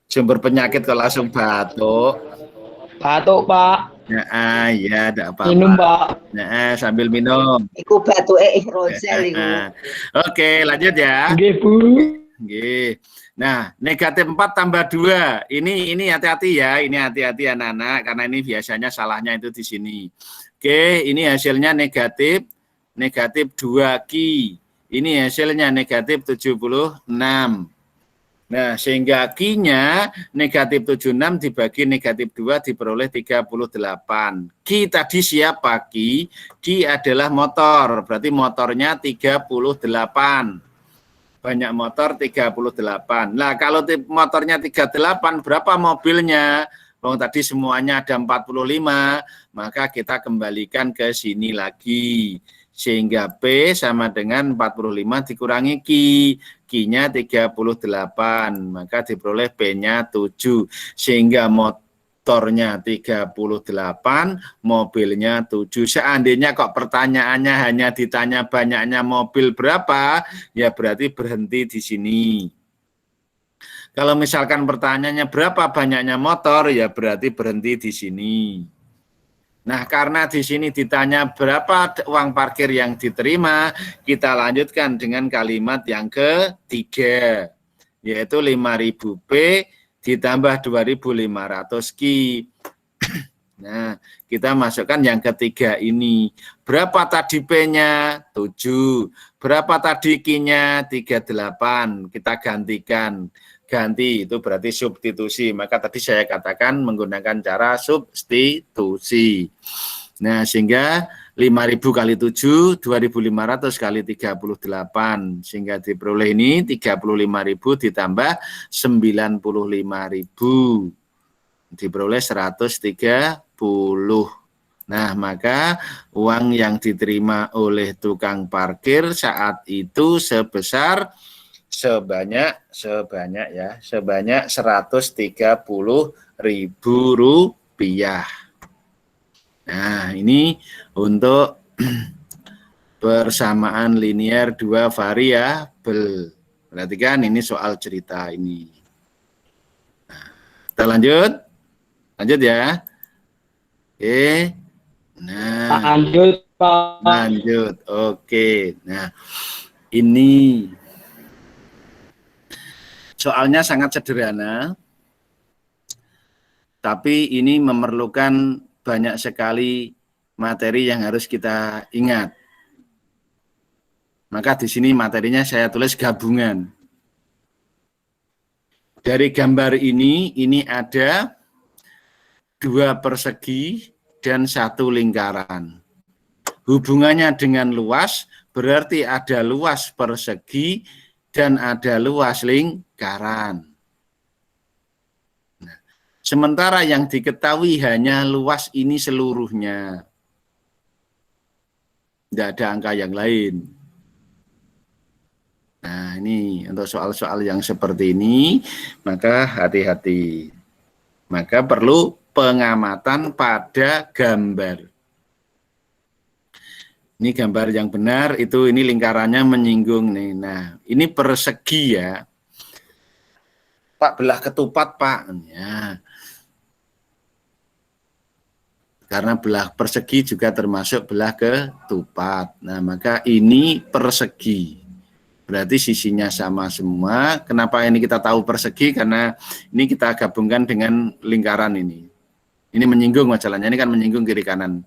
sumber penyakit kalau langsung batuk. Batuk, Pak. Nah, ya, tidak apa-apa. Minum, Pak. Nah, sambil minum. Iku batuke Rosel iku. Oke, lanjut ya. Nggih, Bu. Nggih. Nah, negatif 4 tambah 2. Ini hati-hati ya. Ini hati-hati anak-anak karena ini biasanya salahnya itu di sini. Oke, ini hasilnya negatif 2Q. Ini hasilnya negatif 76. Nah, sehingga Q-nya negatif 76 dibagi negatif 2 diperoleh 38. Q tadi siapa Q? Q adalah motor, berarti motornya 38. Banyak motor 38. Nah, kalau motornya 38, berapa mobilnya? Kalau tadi semuanya ada 45, maka kita kembalikan ke sini lagi. Sehingga P sama dengan 45 dikurangi Q. Q-nya 38, maka diperoleh P-nya 7. Sehingga motornya 38, mobilnya 7. Seandainya kok pertanyaannya hanya ditanya banyaknya mobil berapa, ya berarti berhenti di sini. Kalau misalkan pertanyaannya berapa banyaknya motor, ya berarti berhenti di sini. Nah, karena di sini ditanya berapa uang parkir yang diterima, kita lanjutkan dengan kalimat yang ketiga, yaitu 5.000 P ditambah 2.500 Q. Nah, kita masukkan yang ketiga ini. Berapa tadi P-nya? 7. Berapa tadi Q-nya? 38. Kita gantikan. Ganti itu berarti substitusi. Maka tadi saya katakan menggunakan cara substitusi. Nah, sehingga 5.000 kali 7, 2.500 kali 38. Sehingga diperoleh ini 35.000 ditambah 95.000. Diperoleh 130. Nah, maka uang yang diterima oleh tukang parkir saat itu sebanyak 130.000 rupiah. Nah, ini untuk persamaan linear dua variabel. Perhatikan ini soal cerita ini. Nah, kita lanjut ya. Oke. Nah, Lanjut, Pak. lanjut. Oke. Nah, ini soalnya sangat sederhana, tapi ini memerlukan banyak sekali materi yang harus kita ingat. Maka di sini materinya saya tulis gabungan. Dari gambar ini ada 2 persegi dan 1 lingkaran. Hubungannya dengan luas berarti ada luas persegi dan ada luas lingkaran. Nah, sementara yang diketahui hanya luas ini seluruhnya. Tidak ada angka yang lain. Nah, ini untuk soal-soal yang seperti ini, maka hati-hati. Maka perlu pengamatan pada gambar. Ini gambar yang benar, ini lingkarannya menyinggung nih. Nah, ini persegi ya. Pak, belah ketupat, Pak. Ya. Karena belah persegi juga termasuk belah ketupat. Nah, maka ini persegi. Berarti sisinya sama semua. Kenapa ini kita tahu persegi? Karena ini kita gabungkan dengan lingkaran ini. Ini menyinggung masalahnya, ini kan menyinggung kiri kanan.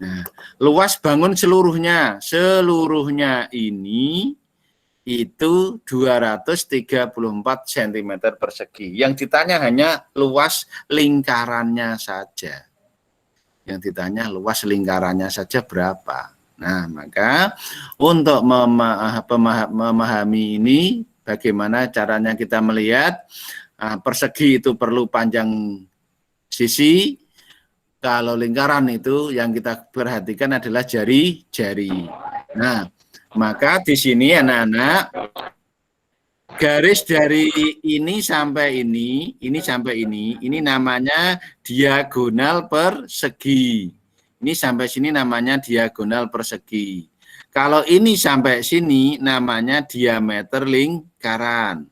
Nah, luas bangun seluruhnya ini itu 234 cm persegi. Yang ditanya hanya luas lingkarannya saja. Yang ditanya luas lingkarannya saja berapa. Nah, maka untuk memahami ini, bagaimana caranya kita melihat persegi itu perlu panjang sisi. Kalau lingkaran itu yang kita perhatikan adalah jari-jari. Nah, maka di sini anak-anak, garis dari ini sampai ini sampai ini namanya diagonal persegi. Ini sampai sini namanya diagonal persegi. Kalau ini sampai sini namanya diameter lingkaran.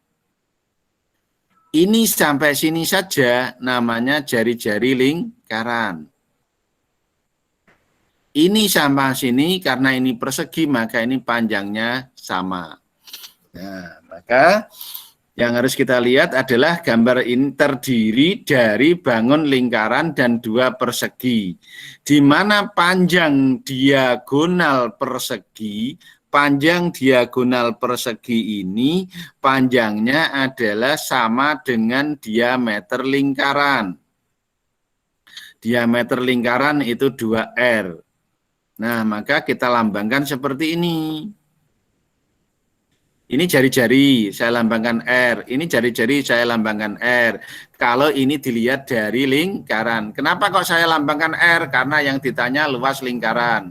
Ini sampai sini saja namanya jari-jari lingkaran. Ini sampai sini karena ini persegi maka ini panjangnya sama. Nah, maka yang harus kita lihat adalah gambar ini terdiri dari bangun lingkaran dan 2 persegi. Di mana panjang diagonal persegi ini panjangnya adalah sama dengan diameter lingkaran. Diameter lingkaran itu 2R. Nah, maka kita lambangkan seperti ini. Ini jari-jari, saya lambangkan R. Ini jari-jari, saya lambangkan R. Kalau ini dilihat dari lingkaran. Kenapa kok saya lambangkan R? Karena yang ditanya luas lingkaran.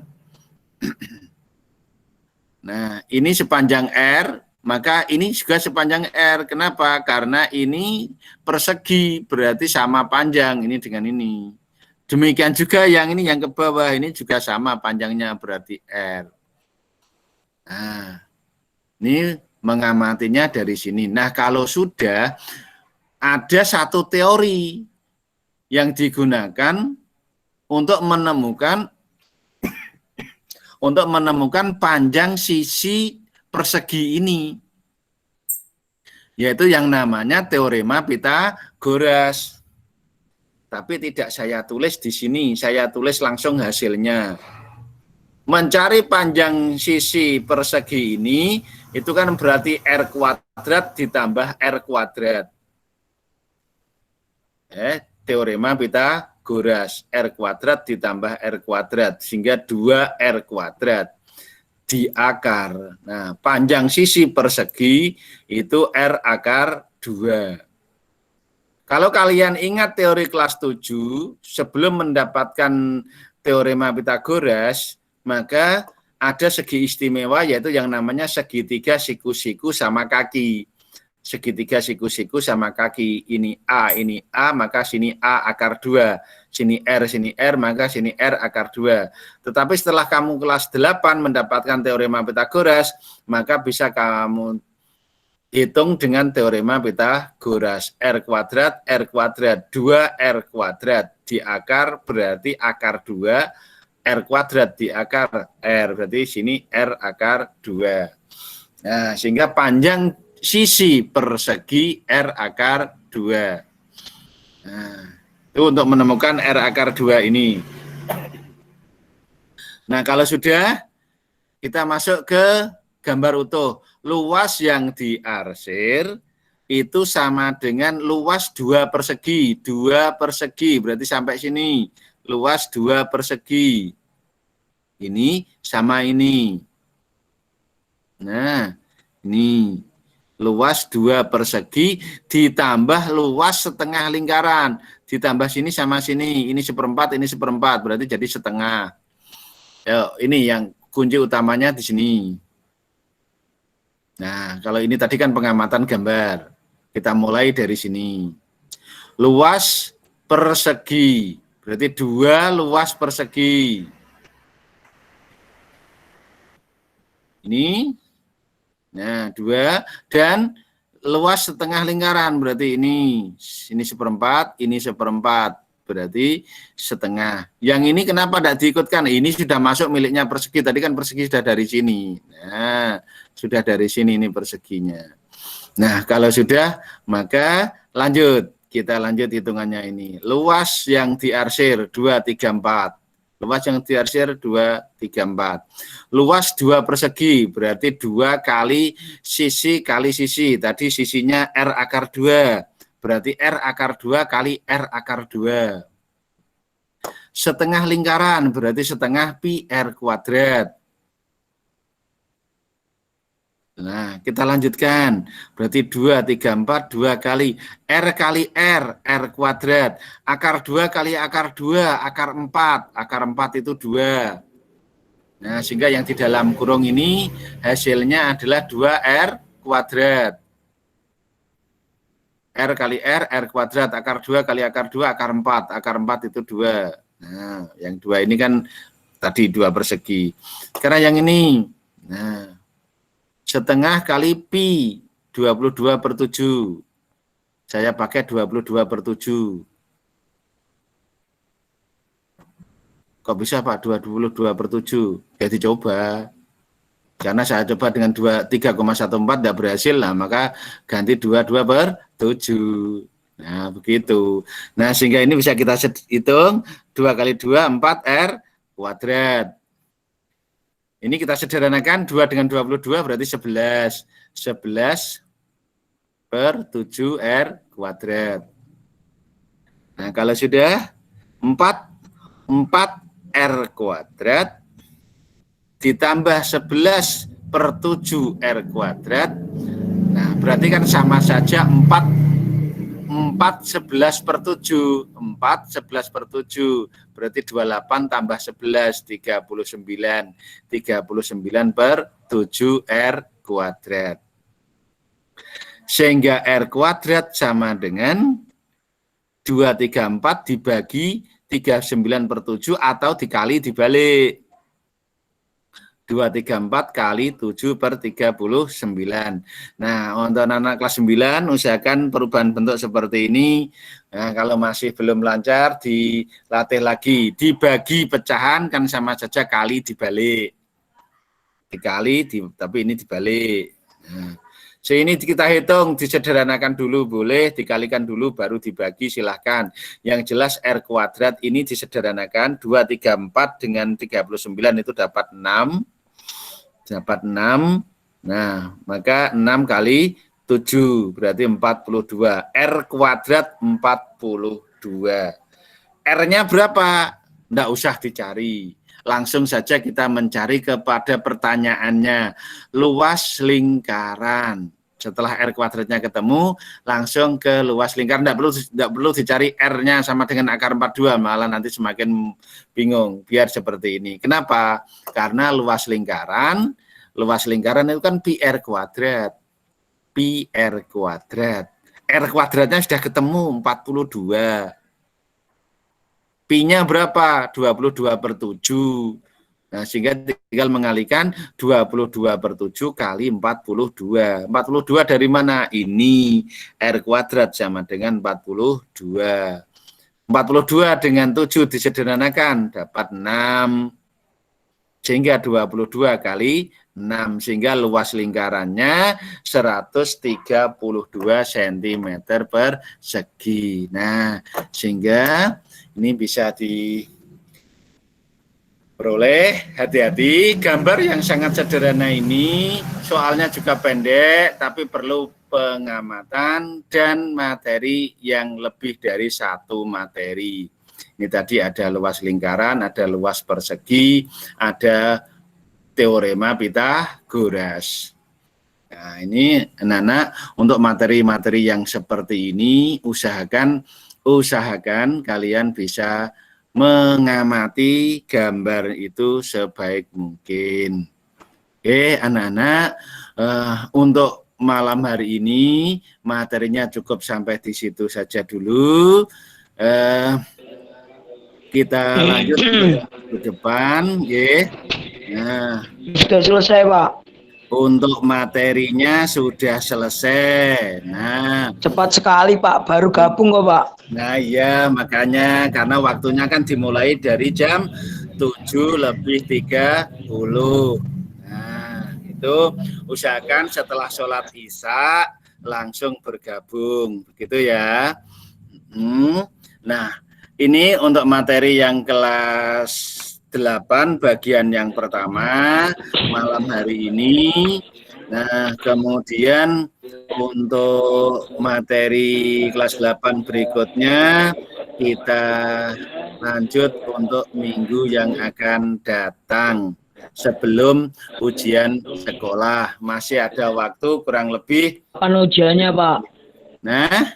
Nah, ini sepanjang R, Maka ini juga sepanjang R. Kenapa? Karena ini persegi, berarti sama panjang ini dengan ini. Demikian juga yang ini, yang ke bawah ini juga sama panjangnya, berarti R. Nah, ini mengamatinya dari sini. Nah, kalau sudah ada satu teori yang digunakan untuk menemukan panjang sisi persegi ini, yaitu yang namanya teorema Pythagoras. Tapi tidak saya tulis di sini, saya tulis langsung hasilnya. Mencari panjang sisi persegi ini, itu kan berarti R kuadrat ditambah R kuadrat. Teorema Pythagoras, R kuadrat ditambah R kuadrat, sehingga 2R kuadrat. Di akar. Nah, panjang sisi persegi itu R akar 2. Kalau kalian ingat teori kelas 7, sebelum mendapatkan teorema Pythagoras, maka ada segi istimewa, yaitu yang namanya segitiga siku-siku sama kaki. Segitiga siku-siku sama kaki, ini A, maka sini A akar 2, sini R, maka sini R akar 2. Tetapi setelah kamu kelas 8 mendapatkan teorema Pythagoras, maka bisa kamu hitung dengan teorema Pythagoras. R kuadrat, 2R kuadrat di akar berarti akar 2, R kuadrat di akar R, berarti sini R akar 2. Nah, sehingga panjang sisi persegi R akar 2. Nah, itu untuk menemukan R akar 2 ini. Nah, kalau sudah, kita masuk ke gambar utuh. Luas yang diarsir itu sama dengan luas 2 persegi. 2 persegi, berarti sampai sini. Luas 2 persegi. Ini sama ini. Nah, ini. Luas 2 persegi ditambah luas setengah lingkaran. Ditambah sini sama sini. Ini 1/4, ini 1/4. Berarti jadi setengah. Ini yang kunci utamanya di sini. Nah, kalau ini tadi kan pengamatan gambar. Kita mulai dari sini. Luas persegi. Berarti 2 luas persegi. Ini. Nah, 2 dan luas setengah lingkaran, berarti ini 1/4, ini 1/4, berarti setengah. Yang ini kenapa tidak diikutkan? Ini sudah masuk miliknya persegi, tadi kan persegi sudah dari sini. Nah, sudah dari sini ini perseginya. Nah, kalau sudah, maka lanjut. Kita lanjut hitungannya ini. Luas yang diarsir 2, 3, 4. Luas yang diarsir 2, 3, 4. Luas 2 persegi, berarti 2 kali sisi. Tadi sisinya R akar 2. Berarti R akar 2 kali R akar 2. Setengah lingkaran, berarti setengah pi R kuadrat. Nah, kita lanjutkan. Berarti 2, 3, 4, 2 kali R kali R kuadrat. Akar 2 kali akar 2, akar 4. Akar 4 itu 2. Nah, sehingga yang di dalam kurung ini hasilnya adalah 2R kuadrat. R kali R kuadrat. Akar 2 kali akar 2, akar 4. Akar 4 itu 2. Nah, yang 2 ini kan tadi 2 persegi. Karena yang ini, nah, setengah kali pi 22/7. Saya pakai 22/7. Kok bisa Pak 22/7? Ya dicoba. Karena saya coba dengan 3,14 tidak berhasil, lah maka ganti 22/7. Nah, begitu. Nah, sehingga ini bisa kita hitung 2 kali 2, 4R kuadrat. Ini kita sederhanakan, 2 dengan 22 berarti 11. 11/7R kuadrat. Nah, kalau sudah 4R kuadrat ditambah 11/7R kuadrat. Nah, berarti kan sama saja 4 11/7. 4 11/7. Berarti 28 tambah 11, 39. 39/7R kuadrat. Sehingga R kuadrat sama dengan 234 dibagi 39/7 atau dikali dibalik. 234 kali 7/39. Nah, untuk anak kelas 9 usahakan perubahan bentuk seperti ini. Nah, kalau masih belum lancar dilatih lagi. Dibagi pecahan kan sama saja kali dibalik. Tapi ini dibalik. Nah, ini kita hitung, disederhanakan dulu boleh, dikalikan dulu baru dibagi silahkan. Yang jelas R kuadrat ini disederhanakan 234 dengan 39 itu dapat 6. Nah, maka 6 kali 7 berarti 42. R kuadrat 42. R-nya berapa? Enggak usah dicari. Langsung saja kita mencari kepada pertanyaannya. Luas lingkaran. Setelah R kuadratnya ketemu, langsung ke luas lingkaran. Enggak perlu dicari R-nya sama dengan akar 42, malah nanti semakin bingung. Biar seperti ini. Kenapa? Karena luas lingkaran itu kan pi R kuadrat. R kuadratnya sudah ketemu 42. Pi-nya berapa? 22/7. Nah, sehingga tinggal mengalikan 22/7 kali 42. 42 dari mana? Ini R kuadrat sama dengan 42. 42 dengan 7 disederhanakan dapat 6. Sehingga 22 kali 6. Sehingga luas lingkarannya 132 cm persegi. Nah, sehingga ini bisa diperoleh. Hati-hati, gambar yang sangat sederhana ini soalnya juga pendek, tapi perlu pengamatan dan materi yang lebih dari satu materi. Ini tadi ada luas lingkaran, ada luas persegi, ada teorema Pythagoras. Nah, ini anak-anak untuk materi-materi yang seperti ini usahakan kalian bisa mengamati gambar itu sebaik mungkin. Oke, anak-anak, untuk malam hari ini materinya cukup sampai di situ saja dulu. Kita lanjut ke depan, ya. Nah, sudah selesai, Pak. Untuk materinya sudah selesai. Nah, cepat sekali, Pak. Baru gabung kok, Pak. Nah, iya, makanya karena waktunya kan dimulai dari jam 7:30. Nah, itu usahakan setelah sholat Isya langsung bergabung, begitu ya. Nah, ini untuk materi yang kelas 8 bagian yang pertama malam hari ini. Nah, kemudian untuk materi kelas 8 berikutnya kita lanjut untuk minggu yang akan datang sebelum ujian sekolah. Masih ada waktu kurang lebih. Kapan ujiannya, Pak? Nah,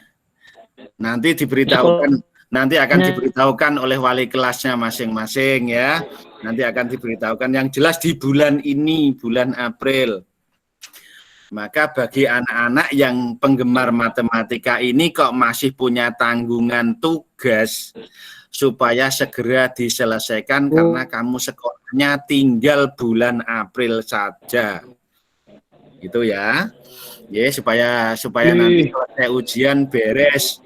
nanti akan diberitahukan oleh wali kelasnya masing-masing ya. Nanti akan diberitahukan, yang jelas di bulan ini, bulan April. Maka bagi anak-anak yang penggemar matematika ini kok masih punya tanggungan tugas supaya segera diselesaikan karena kamu sekolahnya tinggal bulan April saja. Gitu ya. Ya, supaya nanti selesai ujian beres,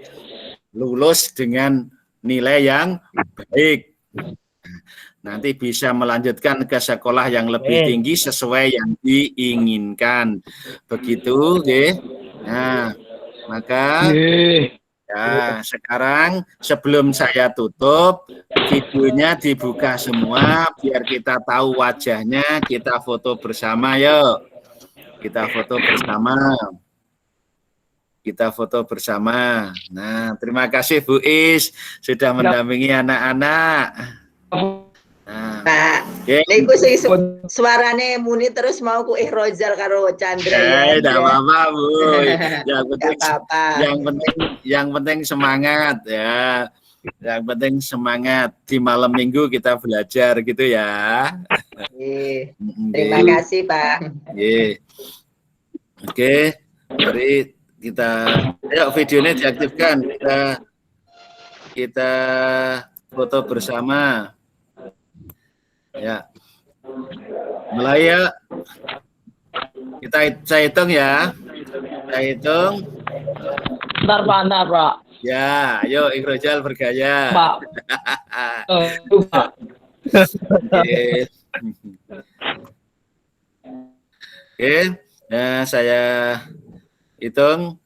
lulus dengan nilai yang baik. Nanti bisa melanjutkan ke sekolah yang lebih tinggi sesuai yang diinginkan. Begitu, ya. Nah, maka ya, sekarang sebelum saya tutup, videonya dibuka semua biar kita tahu wajahnya, kita foto bersama, yuk. Kita foto bersama. Nah, terima kasih Bu Is sudah mendampingi anak-anak. Nah, niku sing suarane muni terus mau ku Rozal karo Chandra ya. Tidak apa-apa, Bu. Yang penting semangat ya. Yang penting semangat. Di malam minggu kita belajar gitu ya. Terima kasih, Pak. Oke. Mari kita, ayo videonya diaktifkan, kita foto bersama. Ya, mulai ya. Saya hitung ya. Saya hitung. Ntar Pak. Ya, ayo Ikhrojal bergaya. Pak. Pak. Oke, nah saya hitung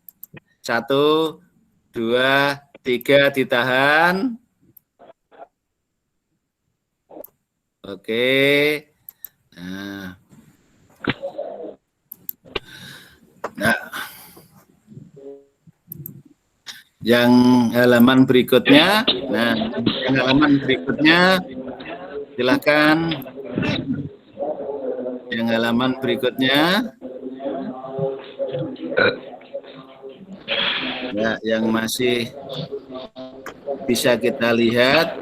1, 2, 3, ditahan. Oke, nah, yang halaman berikutnya, silakan. Yang halaman berikutnya, ya, yang masih bisa kita lihat.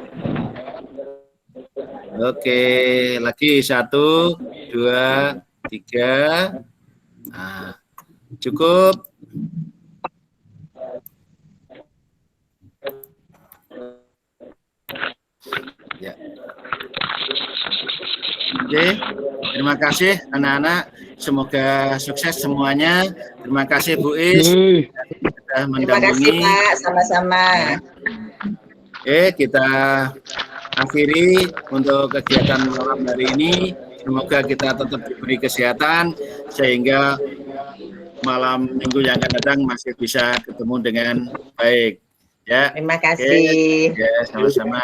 Oke, lagi 1, 2, 3. Nah, cukup. Ya. Oke, terima kasih anak-anak. Semoga sukses semuanya. Terima kasih Bu Is sudah mendampingi. Terima kasih Pak, sama-sama. Oke, kita akhiri untuk kegiatan malam hari ini. Semoga kita tetap diberi kesehatan sehingga malam minggu yang akan datang masih bisa ketemu dengan baik. Ya. Terima kasih. Ya, sama-sama.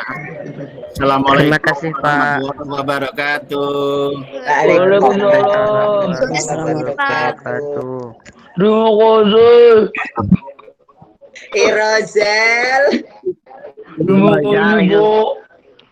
Assalamualaikum Terima kasih, Pak. warahmatullahi wabarakatuh. Waalaikumsalam. Terima Wabarakatuh. Irozal. Terima kasih, Bu.